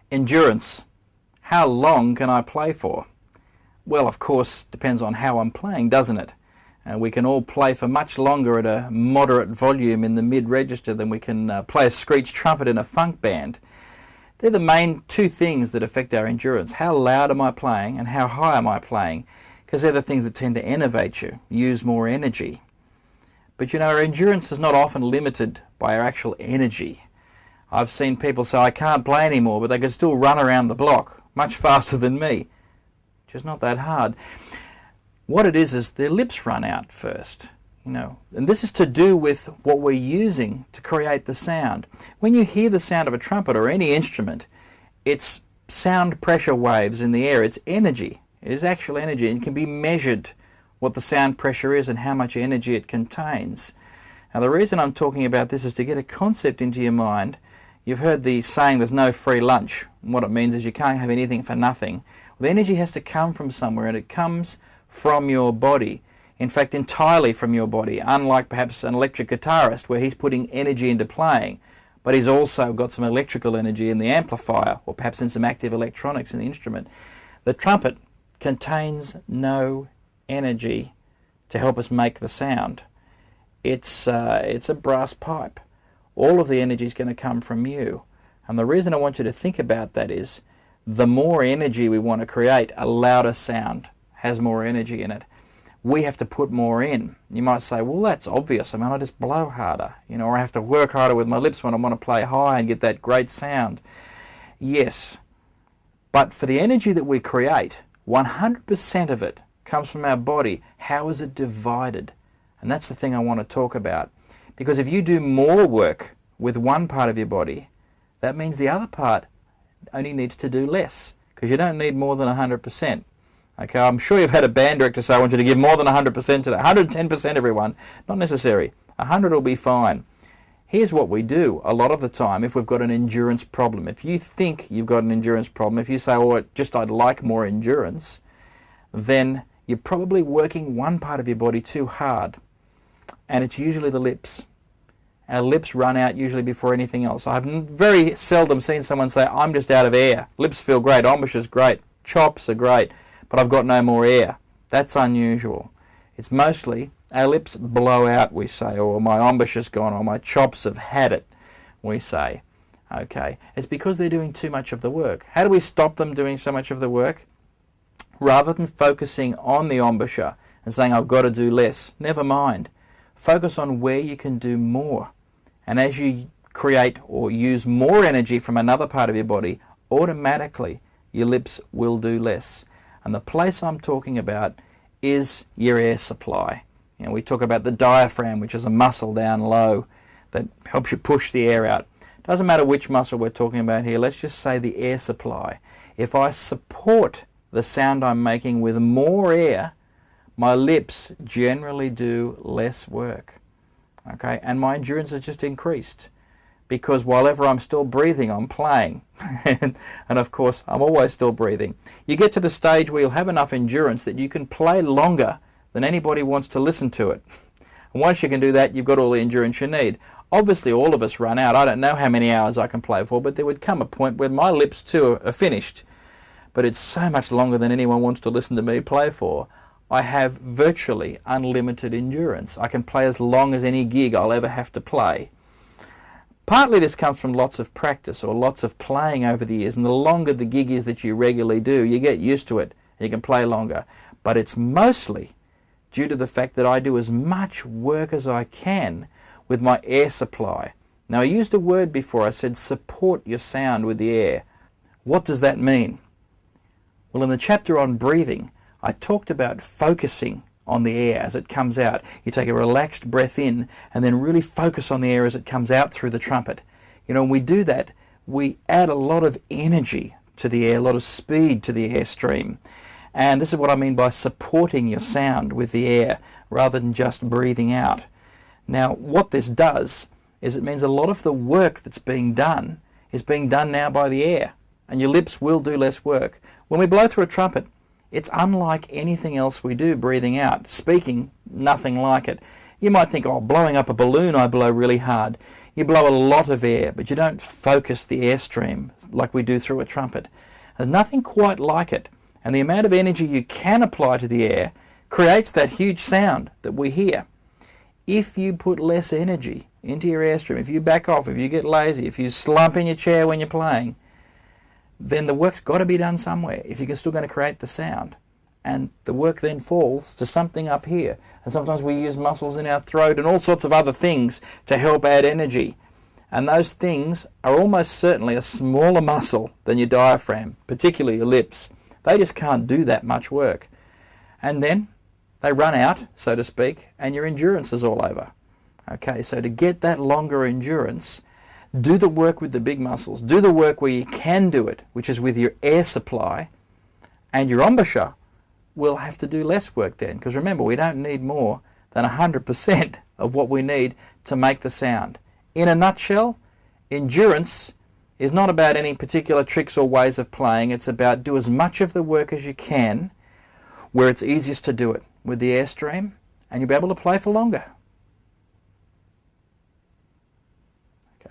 Endurance. How long can I play for? Well, of course, depends on how I'm playing, doesn't it? We can all play for much longer at a moderate volume in the mid-register than we can play a screech trumpet in a funk band. They're the main two things that affect our endurance. How loud am I playing and how high am I playing? Because they're the things that tend to enervate you, use more energy. But you know, our endurance is not often limited by our actual energy. I've seen people say, I can't play anymore, but they can still run around the block much faster than me. Which is not that hard. What it is their lips run out first, you know. And this is to do with what we're using to create the sound. When you hear the sound of a trumpet or any instrument, it's sound pressure waves in the air. It's energy. It is actual energy, and it can be measured what the sound pressure is and how much energy it contains. Now the reason I'm talking about this is to get a concept into your mind. You've heard the saying, there's no free lunch. And what it means is you can't have anything for nothing. Well, the energy has to come from somewhere, and it comes from your body. In fact, entirely from your body, unlike perhaps an electric guitarist where he's putting energy into playing, but he's also got some electrical energy in the amplifier, or perhaps in some active electronics in the instrument. The trumpet contains no energy to help us make the sound. It's a brass pipe. All of the energy is going to come from you. And the reason I want you to think about that is the more energy we want to create, a louder sound has more energy in it. We have to put more in. You might say, well, that's obvious. I mean, I just blow harder, you know, or I have to work harder with my lips when I want to play high and get that great sound. Yes, but for the energy that we create, 100% of it comes from our body. How is it divided? And that's the thing I want to talk about. Because if you do more work with one part of your body, that means the other part only needs to do less, because you don't need more than 100%. Okay, I'm sure you've had a band director say, I want you to give more than 100% today. 110% everyone. Not necessary. 100 will be fine. Here's what we do a lot of the time if we've got an endurance problem. If you think you've got an endurance problem, if you say, oh, I'd like more endurance, then you're probably working one part of your body too hard. And it's usually the lips. Our lips run out usually before anything else. I've very seldom seen someone say, I'm just out of air. Lips feel great, embouchure great, chops are great, but I've got no more air. That's unusual. It's mostly our lips blow out, we say, or my embouchure's gone, or my chops have had it, we say. Okay, it's because they're doing too much of the work. How do we stop them doing so much of the work? Rather than focusing on the embouchure and saying, I've got to do less, never mind. Focus on where you can do more. And as you create or use more energy from another part of your body, automatically your lips will do less. And the place I'm talking about is your air supply. You know, we talk about the diaphragm, which is a muscle down low that helps you push the air out. Doesn't matter which muscle we're talking about here, let's just say the air supply. If I support the sound I'm making with more air, my lips generally do less work. Okay, and my endurance has just increased, because while ever I'm still breathing, I'm playing. and of course, I'm always still breathing. You get to the stage where you'll have enough endurance that you can play longer than anybody wants to listen to it. And once you can do that, you've got all the endurance you need. Obviously, all of us run out. I don't know how many hours I can play for, but there would come a point where my lips too are finished. But it's so much longer than anyone wants to listen to me play for. I have virtually unlimited endurance. I can play as long as any gig I'll ever have to play. Partly this comes from lots of practice or lots of playing over the years, and the longer the gig is that you regularly do, you get used to it and you can play longer. But it's mostly due to the fact that I do as much work as I can with my air supply. Now, I used a word before. I said support your sound with the air. What does that mean? Well, in the chapter on breathing, I talked about focusing on the air as it comes out. You take a relaxed breath in and then really focus on the air as it comes out through the trumpet. You know, when we do that, we add a lot of energy to the air, a lot of speed to the airstream. And this is what I mean by supporting your sound with the air rather than just breathing out. Now, what this does is it means a lot of the work that's being done is being done now by the air, and your lips will do less work. When we blow through a trumpet, it's unlike anything else we do breathing out. Speaking, nothing like it. You might think, oh, blowing up a balloon, I blow really hard. You blow a lot of air, but you don't focus the airstream like we do through a trumpet. There's nothing quite like it. And the amount of energy you can apply to the air creates that huge sound that we hear. If you put less energy into your airstream, if you back off, if you get lazy, if you slump in your chair when you're playing, then the work's got to be done somewhere if you're still going to create the sound. And the work then falls to something up here. And sometimes we use muscles in our throat and all sorts of other things to help add energy. And those things are almost certainly a smaller muscle than your diaphragm, particularly your lips. They just can't do that much work. And then they run out, so to speak, and your endurance is all over. Okay, so to get that longer endurance, do the work with the big muscles. Do the work where you can do it, which is with your air supply, and your embouchure will have to do less work then. Because remember, we don't need more than 100% of what we need to make the sound. In a nutshell, endurance is not about any particular tricks or ways of playing. It's about do as much of the work as you can where it's easiest to do it with the airstream, and you'll be able to play for longer.